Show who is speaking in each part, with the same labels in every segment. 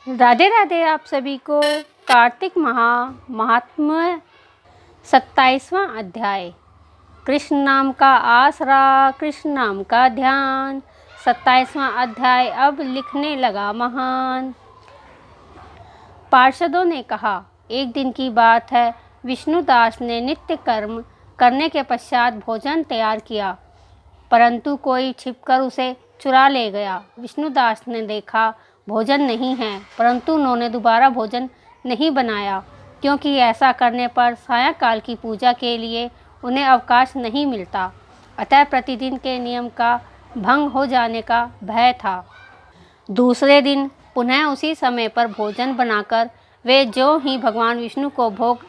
Speaker 1: राधे राधे। आप सभी को कार्तिक महात्म्य 27वां अध्याय। कृष्ण नाम का आसरा, कृष्ण नाम का ध्यान। 27वां अध्याय अब लिखने लगा महान। पार्षदों ने कहा, एक दिन की बात है, विष्णुदास ने नित्य कर्म करने के पश्चात भोजन तैयार किया, परंतु कोई छिपकर उसे चुरा ले गया। विष्णुदास ने देखा भोजन नहीं है, परंतु उन्होंने दोबारा भोजन नहीं बनाया, क्योंकि ऐसा करने पर सायंकाल की पूजा के लिए उन्हें अवकाश नहीं मिलता। अतः प्रतिदिन के नियम का भंग हो जाने का भय था। दूसरे दिन पुनः उसी समय पर भोजन बनाकर वे ज्यों ही भगवान विष्णु को भोग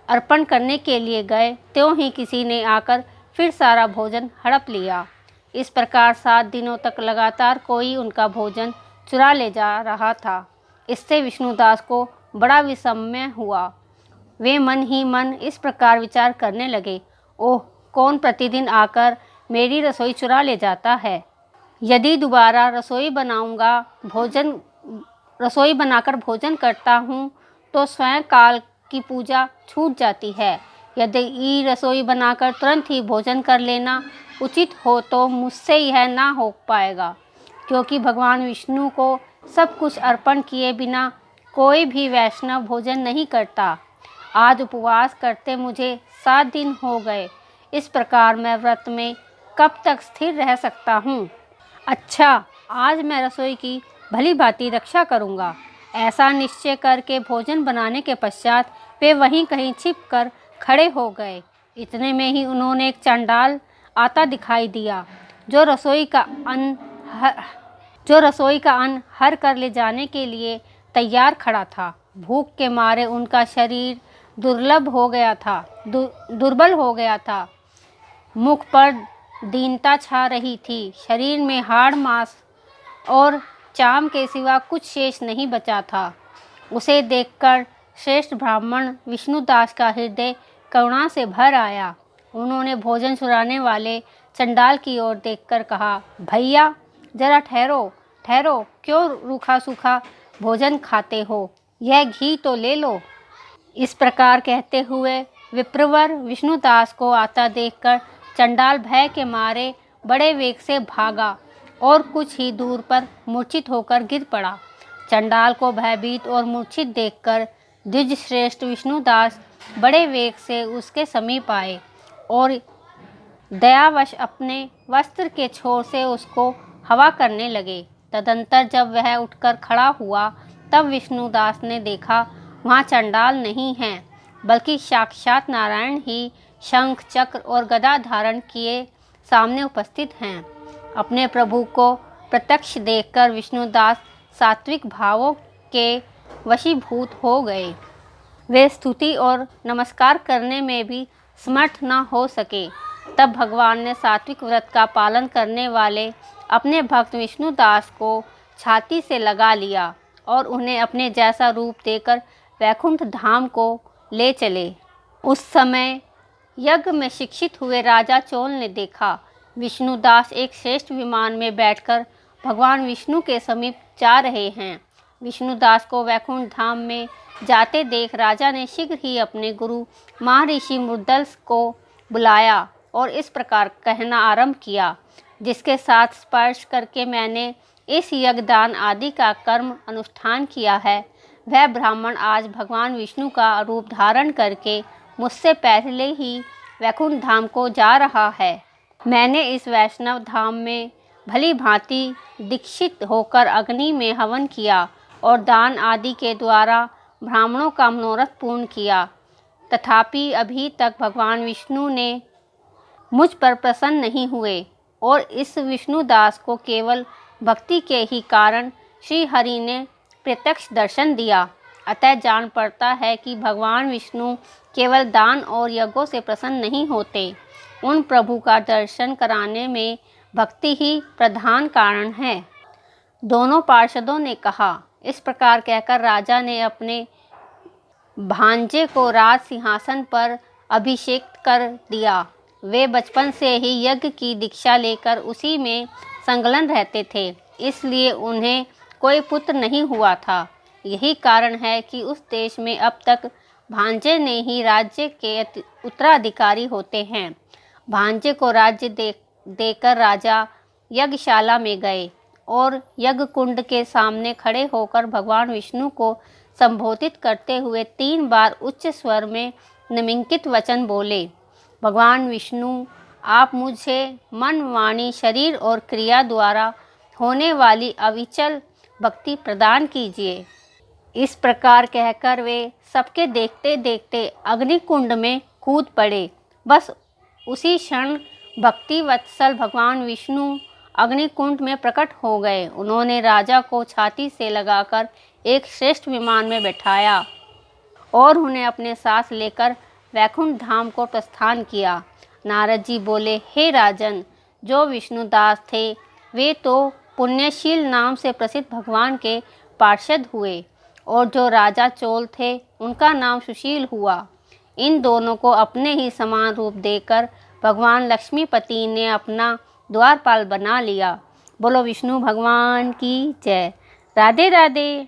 Speaker 1: अर्पण करने के लिए गए, त्यों ही किसी ने आकर फिर सारा भोजन हड़प लिया। इस प्रकार 7 दिनों तक लगातार कोई उनका भोजन चुरा ले जा रहा था। इससे विष्णुदास को बड़ा विस्मय हुआ। वे मन ही मन इस प्रकार विचार करने लगे, ओह, कौन प्रतिदिन आकर मेरी रसोई चुरा ले जाता है। यदि दोबारा रसोई बनाकर भोजन करता हूँ तो स्वयं काल की पूजा छूट जाती है। यदि रसोई बनाकर तुरंत ही भोजन कर लेना उचित हो तो मुझसे यह ना हो पाएगा, क्योंकि भगवान विष्णु को सब कुछ अर्पण किए बिना कोई भी वैष्णव भोजन नहीं करता। आज उपवास करते मुझे 7 दिन हो गए। इस प्रकार मैं व्रत में कब तक स्थिर रह सकता हूँ। अच्छा, आज मैं रसोई की भली भांति रक्षा करूँगा। ऐसा निश्चय करके भोजन बनाने के पश्चात वे वहीं कहीं छिपकर खड़े हो गए। इतने में ही उन्होंने एक चंडाल आता दिखाई दिया, जो रसोई का अन्न हर कर ले जाने के लिए तैयार खड़ा था। भूख के मारे उनका शरीर दुर्बल हो गया था। मुख पर दीनता छा रही थी। शरीर में हाड़ मांस और चाम के सिवा कुछ शेष नहीं बचा था। उसे देखकर श्रेष्ठ ब्राह्मण विष्णुदास का हृदय करुणा से भर आया। उन्होंने भोजन चुराने वाले चंडाल की ओर देखकर कहा, भैया जरा ठहरो, क्यों रूखा सूखा भोजन खाते हो, यह घी तो ले लो। इस प्रकार कहते हुए विप्रवर विष्णुदास को आता देखकर चंडाल भय के मारे बड़े वेग से भागा और कुछ ही दूर पर मूर्छित होकर गिर पड़ा। चंडाल को भयभीत और मूर्छित देखकर द्विज श्रेष्ठ विष्णुदास बड़े वेग से उसके समीप आए और दयावश अपने वस्त्र के छोर से उसको हवा करने लगे। तदंतर जब वह उठकर खड़ा हुआ, तब विष्णुदास ने देखा वहाँ चंडाल नहीं है, बल्कि साक्षात नारायण ही शंख चक्र और गदा धारण किए सामने उपस्थित हैं। अपने प्रभु को प्रत्यक्ष देखकर विष्णुदास सात्विक भावों के वशीभूत हो गए। वे स्तुति और नमस्कार करने में भी समर्थ न हो सके। तब भगवान ने सात्विक व्रत का पालन करने वाले अपने भक्त विष्णुदास को छाती से लगा लिया और उन्हें अपने जैसा रूप देकर वैकुंठ धाम को ले चले। उस समय यज्ञ में शिक्षित हुए राजा चोल ने देखा, विष्णुदास एक श्रेष्ठ विमान में बैठकर भगवान विष्णु के समीप जा रहे हैं। विष्णुदास को वैकुंठ धाम में जाते देख राजा ने शीघ्र ही अपने गुरु महर्षि मुद्गल को बुलाया और इस प्रकार कहना आरंभ किया, जिसके साथ स्पर्श करके मैंने इस यज्ञदान आदि का कर्म अनुष्ठान किया है, वह ब्राह्मण आज भगवान विष्णु का रूप धारण करके मुझसे पहले ही वैकुंठ धाम को जा रहा है। मैंने इस वैष्णव धाम में भली भांति दीक्षित होकर अग्नि में हवन किया और दान आदि के द्वारा ब्राह्मणों का मनोरथ पूर्ण किया। तथापि अभी तक भगवान विष्णु ने मुझ पर प्रसन्न नहीं हुए और इस विष्णुदास को केवल भक्ति के ही कारण श्री हरि ने प्रत्यक्ष दर्शन दिया। अतः जान पड़ता है कि भगवान विष्णु केवल दान और यज्ञों से प्रसन्न नहीं होते। उन प्रभु का दर्शन कराने में भक्ति ही प्रधान कारण है। दोनों पार्षदों ने कहा। इस प्रकार कहकर राजा ने अपने भांजे को राज सिंहासन पर अभिषेक कर दिया। वे बचपन से ही यज्ञ की दीक्षा लेकर उसी में संलग्न रहते थे, इसलिए उन्हें कोई पुत्र नहीं हुआ था। यही कारण है कि उस देश में अब तक भांजे ने ही राज्य के उत्तराधिकारी होते हैं। भांजे को राज्य देकर राजा यज्ञशाला में गए और यज्ञ कुंड के सामने खड़े होकर भगवान विष्णु को संबोधित करते हुए 3 बार उच्च स्वर में निम्नलिखित वचन बोले। भगवान विष्णु, आप मुझे मन, वाणी, शरीर और क्रिया द्वारा होने वाली अविचल भक्ति प्रदान कीजिए। इस प्रकार कहकर वे सबके देखते देखते अग्निकुंड में कूद पड़े। बस उसी क्षण भक्ति वत्सल भगवान विष्णु अग्निकुंड में प्रकट हो गए। उन्होंने राजा को छाती से लगाकर एक श्रेष्ठ विमान में बैठाया और उन्हें अपने साथ लेकर वैकुंठ धाम को प्रस्थान किया। नारद जी बोले, हे राजन, जो विष्णुदास थे वे तो पुण्यशील नाम से प्रसिद्ध भगवान के पार्षद हुए और जो राजा चोल थे उनका नाम सुशील हुआ। इन दोनों को अपने ही समान रूप देकर भगवान लक्ष्मीपति ने अपना द्वारपाल बना लिया। बोलो विष्णु भगवान की जय। राधे राधे।